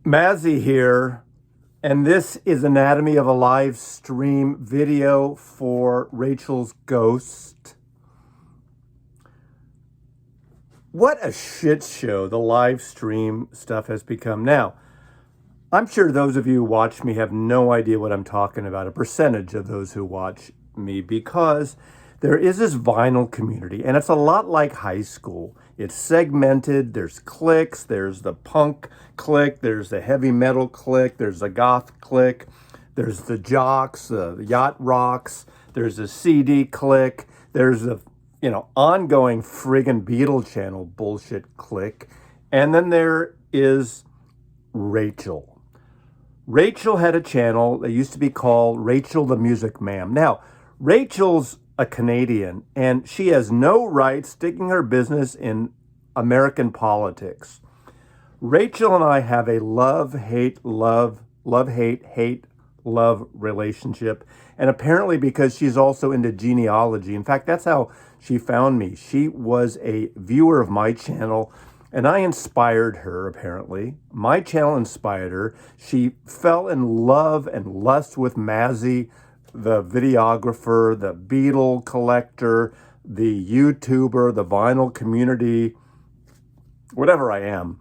Mazzy here, and this is Anatomy of a Live Stream video for Rachel's Ghost. What a shit show the live stream stuff has become. Now, I'm sure those of you who watch me have no idea what I'm talking about, a percentage of those who watch me, because there is this vinyl community, and it's a lot like high school. It's segmented, there's cliques, there's the punk clique, there's the heavy metal clique, there's the goth clique, there's the jocks, the yacht rocks, there's a CD clique, there's a ongoing friggin' Beatle channel bullshit clique, and then there is Rachel. Rachel had a channel that used to be called Rachel the Music Ma'am. Now, Rachel's a Canadian, and she has no right sticking her business in American politics. Rachel and I have a love-hate relationship, and apparently because she's also into genealogy. In fact, that's how she found me. She was a viewer of my channel, and I inspired her, apparently. My channel inspired her. She fell in love and lust with Mazzy, the videographer, the Beatle collector, the YouTuber, the vinyl community, whatever I am.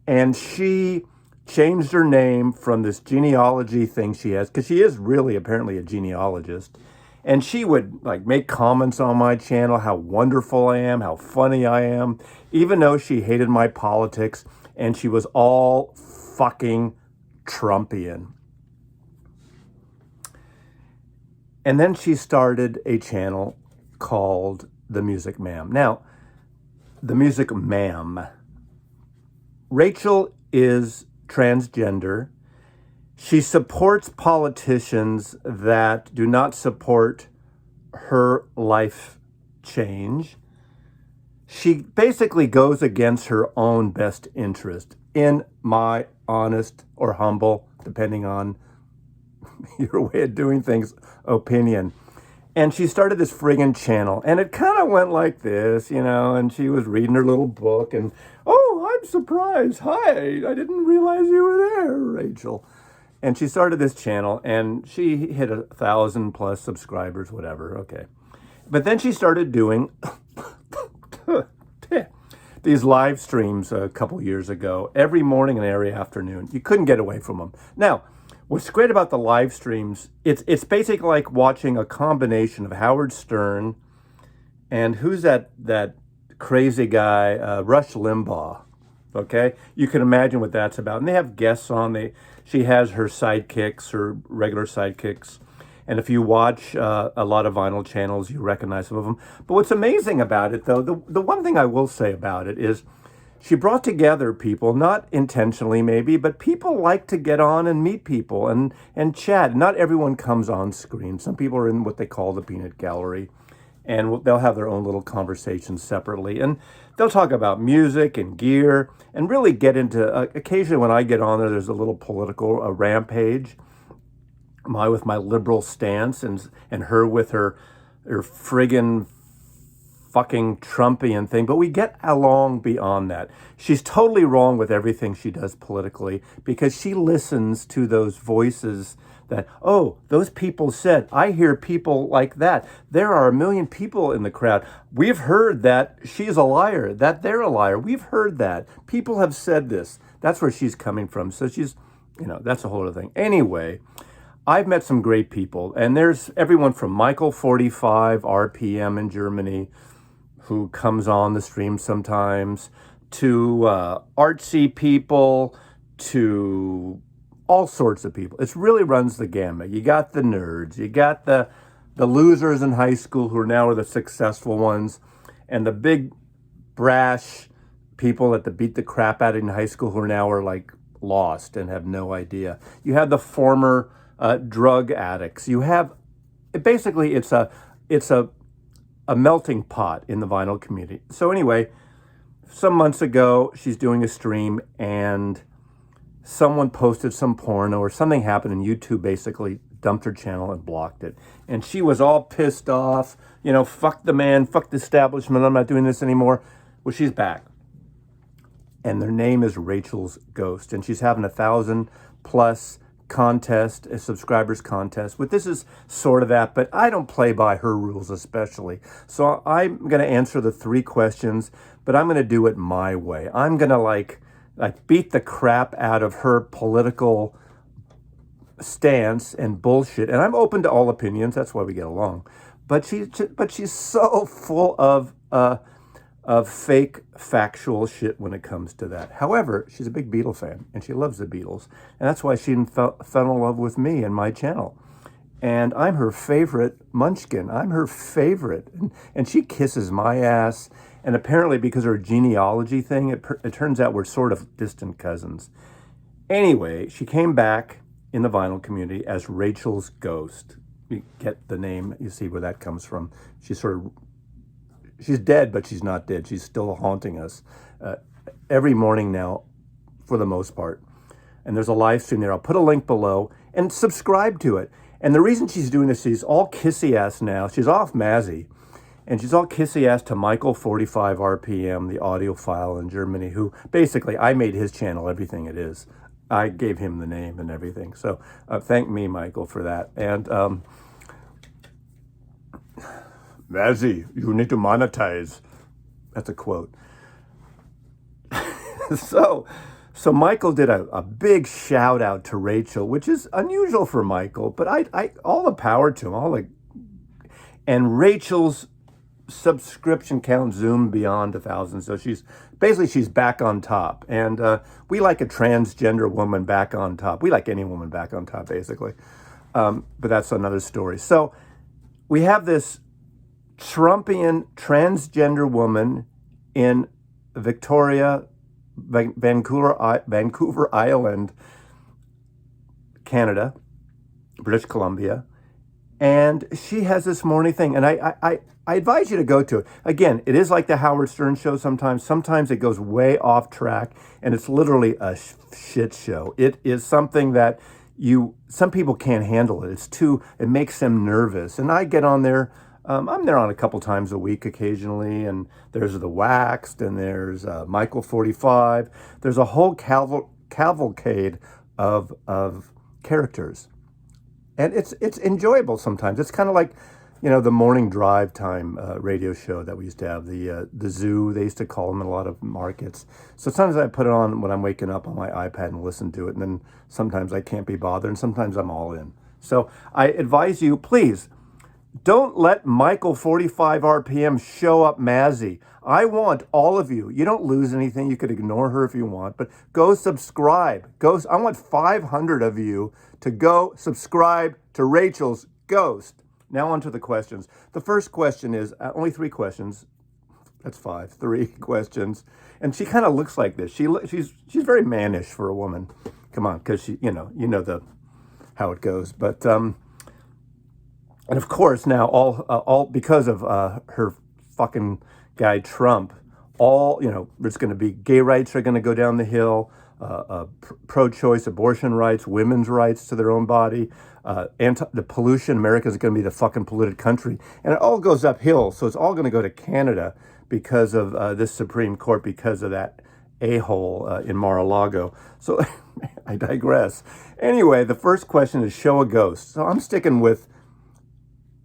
And she changed her name from this genealogy thing she has, because she is really apparently a genealogist. And she would make comments on my channel, how wonderful I am, how funny I am, even though she hated my politics and she was all fucking Trumpian. And then she started a channel called The Music Ma'am. Now, The Music Ma'am. Rachel is transgender. She supports politicians that do not support her life change. She basically goes against her own best interest, in my honest or humble, depending on your way of doing things, opinion. And she started this friggin' channel, and it kind of went like this, and she was reading her little book, and, oh, I'm surprised. Hi, I didn't realize you were there, Rachel. And she started this channel, and she hit 1,000+ subscribers, whatever, okay. But then she started doing these live streams a couple years ago, every morning and every afternoon. You couldn't get away from them. Now, what's great about the live streams, it's basically like watching a combination of Howard Stern and who's that crazy guy, Rush Limbaugh, okay? You can imagine what that's about. And they have guests on. She has her sidekicks, her regular sidekicks. And if you watch a lot of vinyl channels, you recognize some of them. But what's amazing about it, though, the one thing I will say about it is she brought together people, not intentionally maybe, but people like to get on and meet people and chat. Not everyone comes on screen. Some people are in what they call the peanut gallery, and they'll have their own little conversations separately. And they'll talk about music and gear and really get into, occasionally when I get on there's a little political rampage. With my liberal stance and her with her friggin' fucking Trumpian thing, but we get along beyond that. She's totally wrong with everything she does politically, because she listens to those voices that, oh, those people said, I hear people like that. There are 1 million people in the crowd. We've heard that she's a liar, that they're a liar. We've heard that. People have said this. That's where she's coming from. So she's, that's a whole other thing. Anyway, I've met some great people, and there's everyone from Michael 45 RPM in Germany, who comes on the stream sometimes, to artsy people, to all sorts of people. It really runs the gamut. You got the nerds, you got the losers in high school who now are the successful ones, and the big brash people that beat the crap out of in high school who now are lost and have no idea. You have the former drug addicts. You have, basically it's a melting pot in the vinyl community. So anyway, some months ago, she's doing a stream and someone posted some porno or something happened, and YouTube basically dumped her channel and blocked it. And she was all pissed off, fuck the man, fuck the establishment, I'm not doing this anymore. Well, she's back. and their name is Rachel's Ghost, and she's having 1,000+ contest, a subscribers contest. But this is sort of that, but I don't play by her rules especially. So I'm going to answer the 3 questions, but I'm going to do it my way. I'm going to like beat the crap out of her political stance and bullshit, and I'm open to all opinions. That's why we get along. But she's so full of fake factual shit when it comes to that. However, she's a big Beatle fan, and she loves the Beatles, and that's why she fell in love with me and my channel. And I'm her favorite Munchkin. I'm her favorite, and she kisses my ass. And apparently, because of her genealogy thing, it turns out we're sort of distant cousins. Anyway, she came back in the vinyl community as Rachel's Ghost. You get the name, you see where that comes from. She's dead, but she's not dead. She's still haunting us every morning now, for the most part. And there's a live stream there. I'll put a link below, and subscribe to it. And the reason she's doing this, she's all kissy ass now. She's off Mazzy, and she's all kissy ass to Michael 45 RPM, the audiophile in Germany, who basically, I made his channel everything it is. I gave him the name and everything. So thank me, Michael, for that. And Mazzy, you need to monetize. That's a quote. So Michael did a big shout out to Rachel, which is unusual for Michael, but I all the power to him. And Rachel's subscription count zoomed beyond 1,000, so she's back on top. And we like a transgender woman back on top. We like any woman back on top, basically. But that's another story. So we have this Trumpian transgender woman in Vancouver Island, Canada, British Columbia, and she has this morning thing, and I advise you to go to it. Again, it is like the Howard Stern show sometimes. Sometimes it goes way off track, and it's literally a shit show. It is something that some people can't handle it. It makes them nervous, and I get on there. I'm there on a couple times a week occasionally, and there's The Waxed, and there's Michael 45. There's a whole cavalcade of characters, and it's enjoyable sometimes. It's kind of like, the morning drive time radio show that we used to have, the zoo, they used to call them in a lot of markets. So sometimes I put it on when I'm waking up on my iPad and listen to it, and then sometimes I can't be bothered, and sometimes I'm all in. So I advise you, please, don't let Michael 45 RPM show up Mazzy. I want all of you. You don't lose anything. You could ignore her if you want, but go subscribe. I want 500 of you to go subscribe to Rachel's Ghost. Now on to the questions. The first question is only 3 questions. That's 5. 3 questions. And she kind of looks like this. She's very mannish for a woman. Come on, because she, how it goes. But and of course, now all because of her fucking guy Trump, there's going to be gay rights are going to go down the hill, pro-choice abortion rights, women's rights to their own body, the pollution. America's going to be the fucking polluted country, and it all goes uphill. So it's all going to go to Canada because of this Supreme Court, because of that a-hole in Mar-a-Lago. So I digress. Anyway, the first question is show a ghost. So I'm sticking with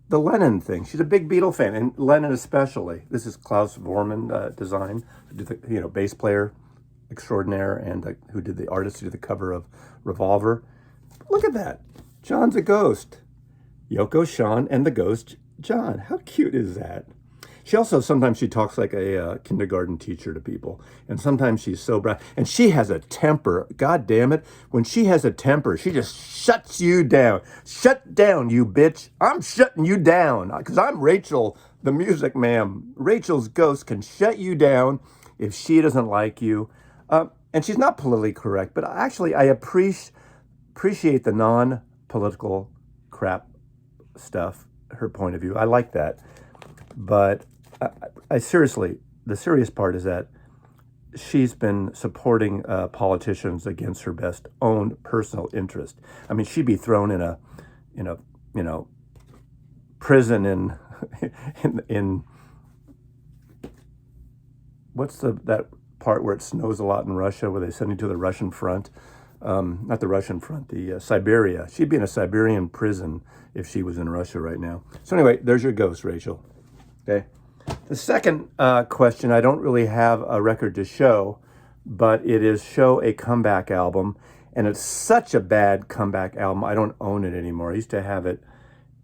the Lennon thing. She's a big Beatle fan, and Lennon especially. This is Klaus Vormann design, who did the bass player extraordinaire, and who did the artist who did the cover of Revolver. Look at that. John's a ghost. Yoko, Sean, and the ghost John. How cute is that? Sometimes she talks like a kindergarten teacher to people, and sometimes she's so bright. And she has a temper. God damn it. When she has a temper, she just shuts you down. Shut down, you bitch. I'm shutting you down because I'm Rachel, the music ma'am. Rachel's Ghost can shut you down if she doesn't like you. And she's not politically correct, but actually I appreciate the non-political crap stuff, her point of view. I like that. But I seriously, the serious part is that she's been supporting politicians against her best own personal interest. I mean, she'd be thrown in a prison in what's that part where it snows a lot in Russia, where they send you to the Russian front. Not the Russian front, the Siberia. She'd be in a Siberian prison if she was in Russia right now. So anyway, there's your ghost, Rachel. Okay. The second question, I don't really have a record to show, but it is Show a Comeback album. And it's such a bad comeback album, I don't own it anymore. I used to have it,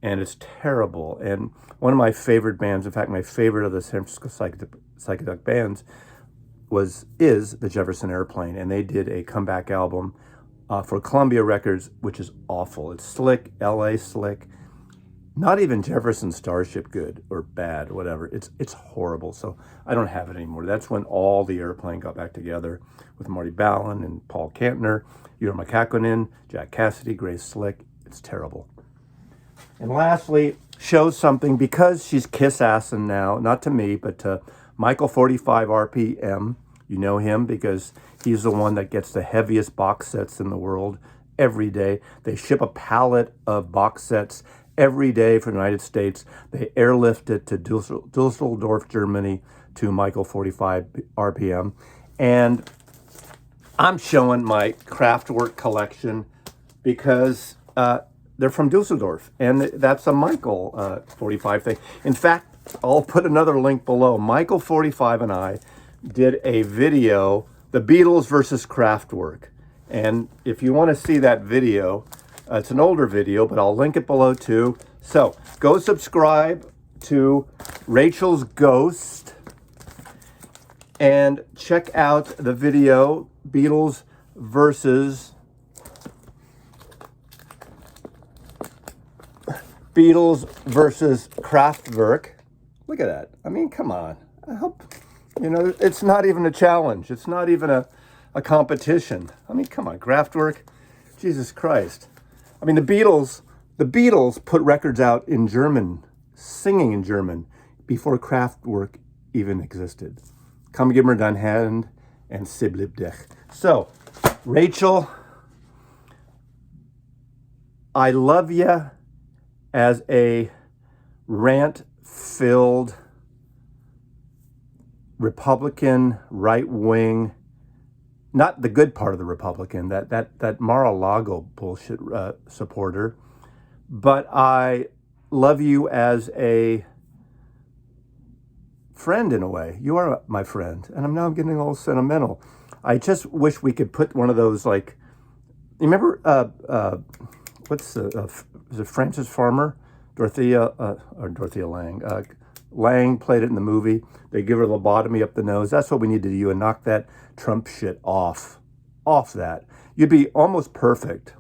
and it's terrible. And one of my favorite bands, in fact, my favorite of the San Francisco psychedelic bands is the Jefferson Airplane. And they did a comeback album for Columbia Records, which is awful. It's slick, LA slick. Not even Jefferson Starship good or bad, whatever. It's horrible. So I don't have it anymore. That's when all the Airplane got back together with Marty Ballin and Paul Kantner, Euro McCackinin, Jack Cassidy, Grace Slick. It's terrible. And lastly, Show something, because she's kiss-assing now, not to me, but to Michael 45 RPM. You know him because he's the one that gets the heaviest box sets in the world every day. They ship a pallet of box sets every day from the United States. They airlift it to Dusseldorf, Germany, to Michael 45 RPM. And I'm showing my Kraftwerk collection because they're from Dusseldorf, and that's a Michael 45 thing. In fact, I'll put another link below. Michael 45 and I did a video, The Beatles versus Kraftwerk. And if you want to see that video, it's an older video, but I'll link it below too. So go subscribe to Rachel's Ghost and check out the video, Beatles versus Kraftwerk. Look at that. I mean, come on. I hope, it's not even a challenge. It's not even a competition. I mean, come on, Kraftwerk. Jesus Christ. I mean, the Beatles put records out in German, singing in German, before Kraftwerk even existed. Komm, gib mir dein Hand and Siblib dich. So, Rachel, I love you as a rant-filled Republican, right-wing, not the good part of the Republican, that Mar-a-Lago bullshit supporter, but I love you as a friend in a way. You are my friend, and I'm getting all sentimental. I just wish we could put one of those, like, you remember is it Frances Farmer? Dorothea Lange. Lange played it in the movie. They give her a lobotomy up the nose. That's what we need to do, and knock that Trump shit off that. You'd be almost perfect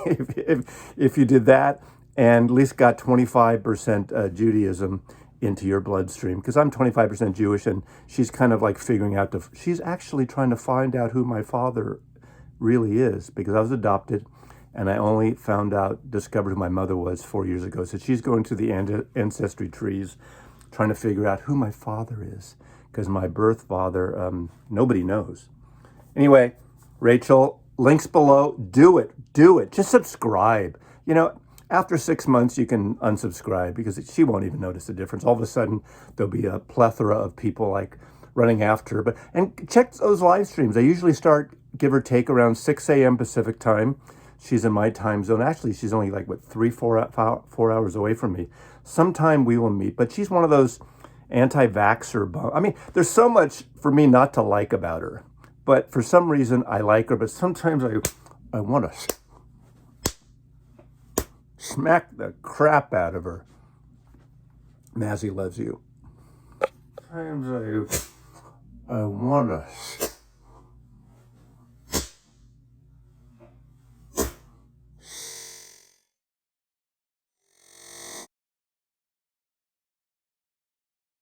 if you did that, and at least got 25% Judaism into your bloodstream. Because I'm 25% Jewish, and she's kind of like figuring out she's actually trying to find out who my father really is, because I was adopted, and I only discovered who my mother was 4 years ago. So she's going through the ancestry trees, trying to figure out who my father is, because my birth father, nobody knows. Anyway, Rachel, links below. Do it. Just subscribe. After 6 months, you can unsubscribe because she won't even notice the difference. All of a sudden, there'll be a plethora of people like running after her. And check those live streams. I usually start, give or take, around 6 a.m. Pacific time. She's in my time zone. Actually, she's only like, 4 hours away from me. Sometime we will meet. But she's one of those anti-vaxxer. I mean, there's so much for me not to like about her. But for some reason, I like her. But sometimes I want to smack the crap out of her. Mazzy loves you. Sometimes I want to